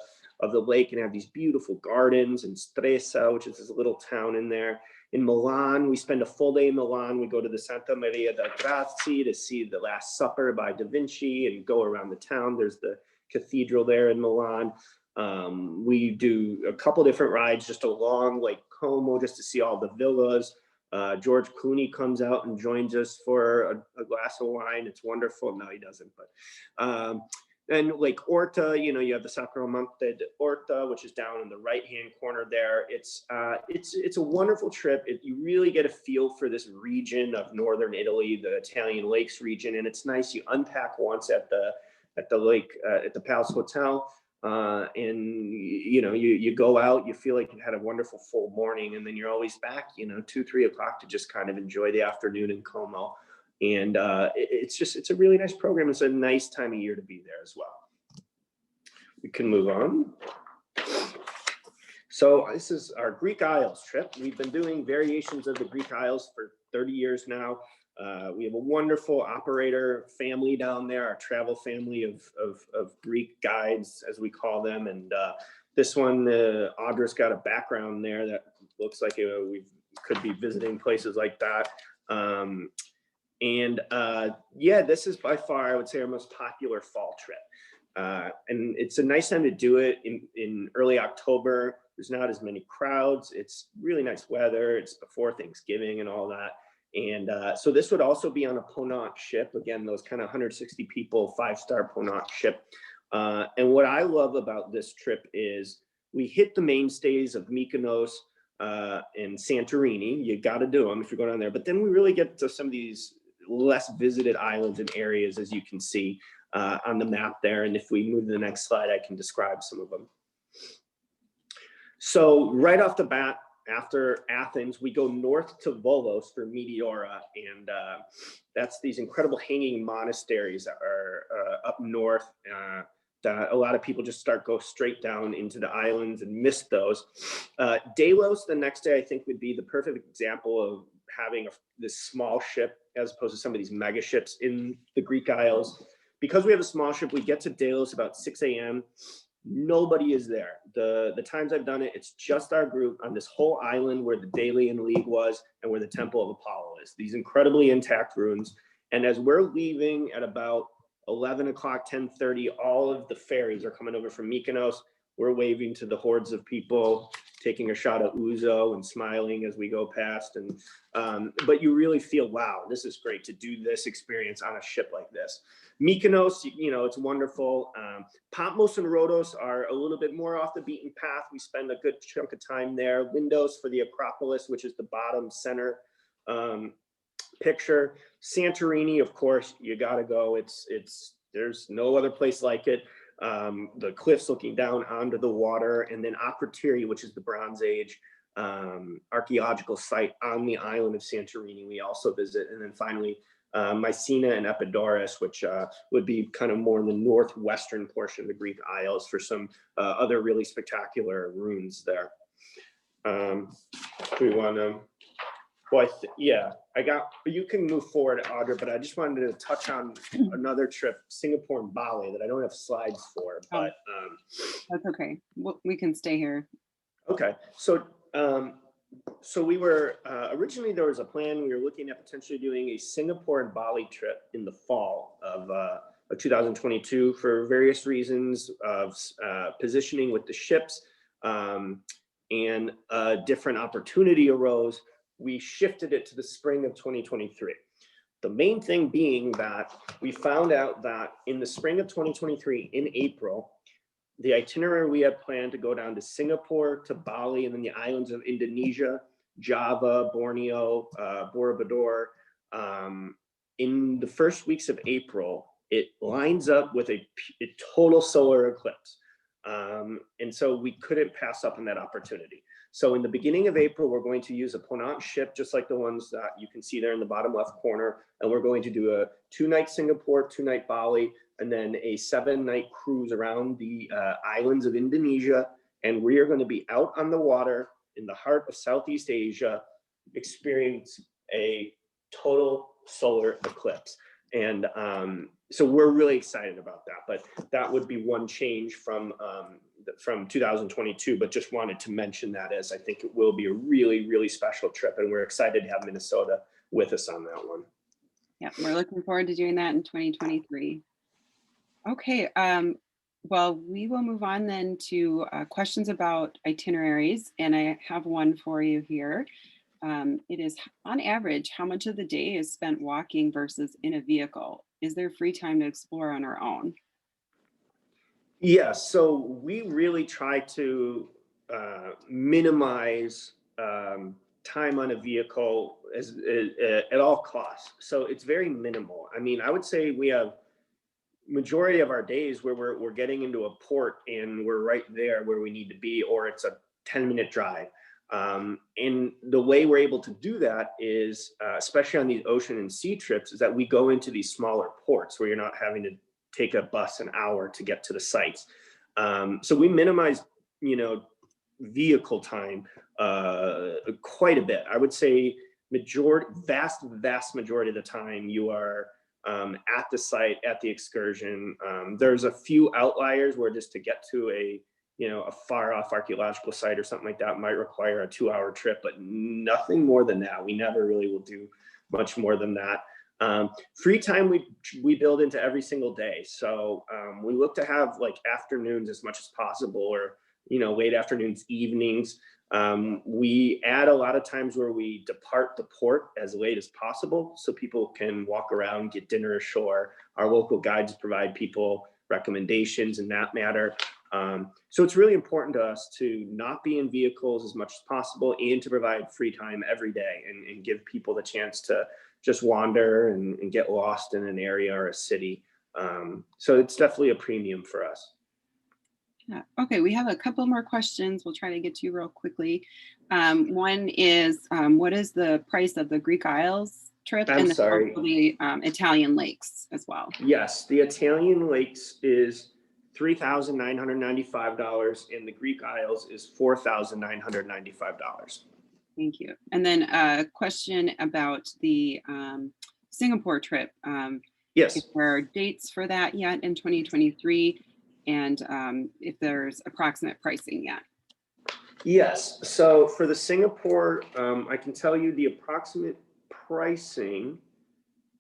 lake, and have these beautiful gardens, and Stresa, which is this little town in there. In Milan, we spend a full day in Milan. We go to the Santa Maria dei Grazie to see the Last Supper by Da Vinci and go around the town. There's the cathedral there in Milan. We do a couple different rides just along Lake Como just to see all the villas. George Clooney comes out and joins us for a glass of wine. It's wonderful. No, he doesn't, but then Lake Orta, you know, you have the Sacromonte d'Orta, which is down in the right-hand corner there. It's a wonderful trip. You really get a feel for this region of northern Italy, the Italian Lakes region, and it's nice. You unpack once at the lake at the Palace Hotel. And you know, you go out, you feel like you had a wonderful full morning, and then you're always back, you know, 2-3 o'clock to just kind of enjoy the afternoon in Como. And it's a really nice program. It's a nice time of year to be there as well. We can move on. So this is our Greek Isles trip. We've been doing variations of the Greek Isles for 30 years now. We have a wonderful operator family down there, our travel family of Greek guides, as we call them. And this one, Audra's got a background there that looks like we could be visiting places like that. Yeah, this is by far, I would say, our most popular fall trip. And it's a nice time to do it in early October. There's not as many crowds. It's really nice weather. It's before Thanksgiving and all that. And so this would also be on a Ponant ship. Again, those kind of 160 people, 5-star Ponant ship. And what I love about this trip is we hit the mainstays of Mykonos and Santorini. You got to do them if you're going down there. But then we really get to some of these less visited islands and areas, as you can see on the map there. And if we move to the next slide, I can describe some of them. So right off the bat, after Athens, we go north to Volos for Meteora, and that's these incredible hanging monasteries that are up north that a lot of people just go straight down into the islands and miss those. Delos, the next day, I think would be the perfect example of having this small ship as opposed to some of these mega ships in the Greek Isles. Because we have a small ship, we get to Delos about 6 a.m. Nobody is there. The times I've done it, it's just our group on this whole island where the Delian League was and where the Temple of Apollo is. These incredibly intact ruins. And as we're leaving at about 11 o'clock, 10:30, all of the ferries are coming over from Mykonos. We're waving to the hordes of people, taking a shot at ouzo and smiling as we go past. And but you really feel, wow, this is great to do this experience on a ship like this. Mykonos, you know, it's wonderful. Patmos and Rhodos are a little bit more off the beaten path. We spend a good chunk of time there. Windows for the Acropolis, which is the bottom center picture. Santorini, of course, you got to go. There's no other place like it. The cliffs looking down onto the water, and then Akrotiri, which is the Bronze Age archaeological site on the island of Santorini, we also visit. And then finally, Mycena and Epidaurus, which would be kind of more in the northwestern portion of the Greek Isles for some other really spectacular ruins there. We want to Well, yeah, you can move forward, Audra, but I just wanted to touch on another trip, Singapore and Bali, that I don't have slides for, but. That's okay. We can stay here. Okay, so we were, originally there was a plan, we were looking at potentially doing a Singapore and Bali trip in the fall of 2022 for various reasons of positioning with the ships, and a different opportunity arose. We shifted it to the spring of 2023. The main thing being that we found out that in the spring of 2023, in April, the itinerary we had planned to go down to Singapore, to Bali, and then the islands of Indonesia, Java, Borneo, Borobudur. In the first weeks of April, it lines up with a total solar eclipse. And so we couldn't pass up on that opportunity. So in the beginning of April, we're going to use a Ponant ship, just like the ones that you can see there in the bottom left corner. And we're going to do a 2-night Singapore, 2-night Bali, and then a 7-night cruise around the islands of Indonesia. And we are going to be out on the water in the heart of Southeast Asia, experience a total solar eclipse. And so we're really excited about that, but that would be one change from 2022, but just wanted to mention that, as I think it will be a really, really special trip, and we're excited to have Minnesota with us on that one. Yeah, we're looking forward to doing that in 2023. Okay, well, we will move on then to questions about itineraries, and I have one for you here. It is, on average, how much of the day is spent walking versus in a vehicle? Is there free time to explore on our own? Yeah, so we really try to minimize time on a vehicle at all costs. So it's very minimal. I mean, I would say we have majority of our days where we're getting into a port and we're right there where we need to be, or it's a 10-minute drive. And the way we're able to do that is, especially on these ocean and sea trips, is that we go into these smaller ports where you're not having to take a bus an hour to get to the sites. So we minimize, vehicle time quite a bit. I would say vast majority of the time you are at the site, at the excursion. There's a few outliers where just to get to a far off archaeological site or something like that might require a 2-hour trip, but nothing more than that. We never really will do much more than that. Free time we build into every single day. So we look to have like afternoons as much as possible, or late afternoons, evenings. We add a lot of times where we depart the port as late as possible so people can walk around, get dinner ashore. Our local guides provide people recommendations in that matter. So it's really important to us to not be in vehicles as much as possible, and to provide free time every day and give people the chance to just wander and get lost in an area or a city. So it's definitely a premium for us. Yeah. Okay, we have a couple more questions. We'll try to get to you real quickly. One is, what is the price of the Greek Isles trip? I'm and sorry. The Italian lakes as well. Yes, the Italian lakes is $3,995, and the Greek Isles is $4,995. Thank you. And then a question about the Singapore trip. Yes. If there are dates for that yet in 2023, and if there's approximate pricing yet. Yes. So for the Singapore, I can tell you the approximate pricing.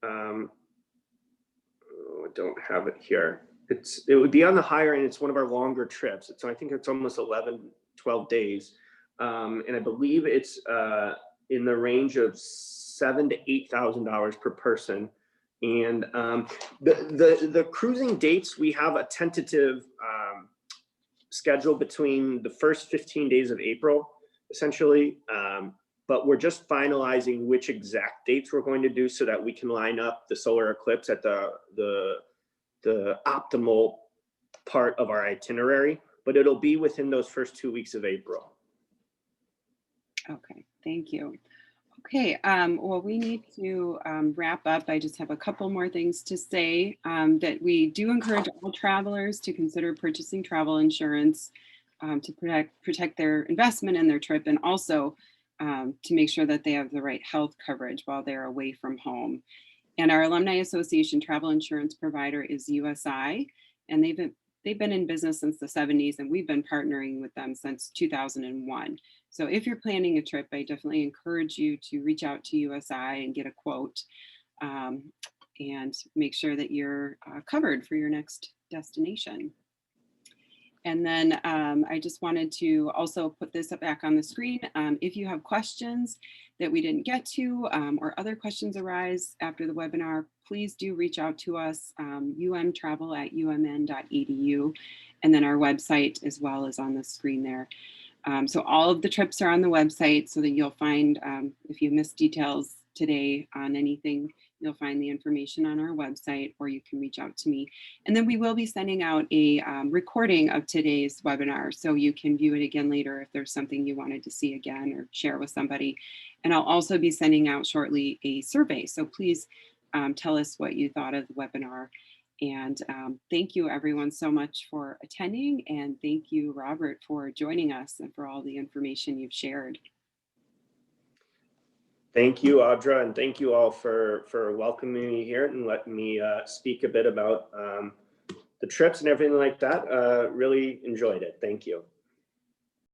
I don't have it here. It would be on the higher end. It's one of our longer trips. So I think it's almost 11, 12 days. And I believe it's in the range of $7,000 to $8,000 per person. And the cruising dates, we have a tentative schedule between the first 15 days of April, essentially. But we're just finalizing which exact dates we're going to do so that we can line up the solar eclipse at the optimal part of our itinerary. But it'll be within those first 2 weeks of April. Okay, thank you. Okay, well, we need to wrap up. I just have a couple more things to say, that we do encourage all travelers to consider purchasing travel insurance to protect their investment and their trip. And also, to make sure that they have the right health coverage while they're away from home. And our Alumni Association travel insurance provider is USI, and they've been in business since the 70s, and we've been partnering with them since 2001. So if you're planning a trip, I definitely encourage you to reach out to USI and get a quote, and make sure that you're covered for your next destination. And then I just wanted to also put this back on the screen. If you have questions that we didn't get to, or other questions arise after the webinar, please do reach out to us, umtravel@umn.edu, and then our website as well is on the screen there. So all of the trips are on the website, so that you'll find, if you missed details today on anything, you'll find the information on our website, or you can reach out to me. And then we will be sending out a recording of today's webinar, so you can view it again later if there's something you wanted to see again or share with somebody. And I'll also be sending out shortly a survey, so please tell us what you thought of the webinar. And thank you everyone so much for attending, and thank you, Robert, for joining us and for all the information you've shared. Thank you, Audra, and thank you all for welcoming me here and letting me speak a bit about the trips and everything like that. Really enjoyed it. Thank you.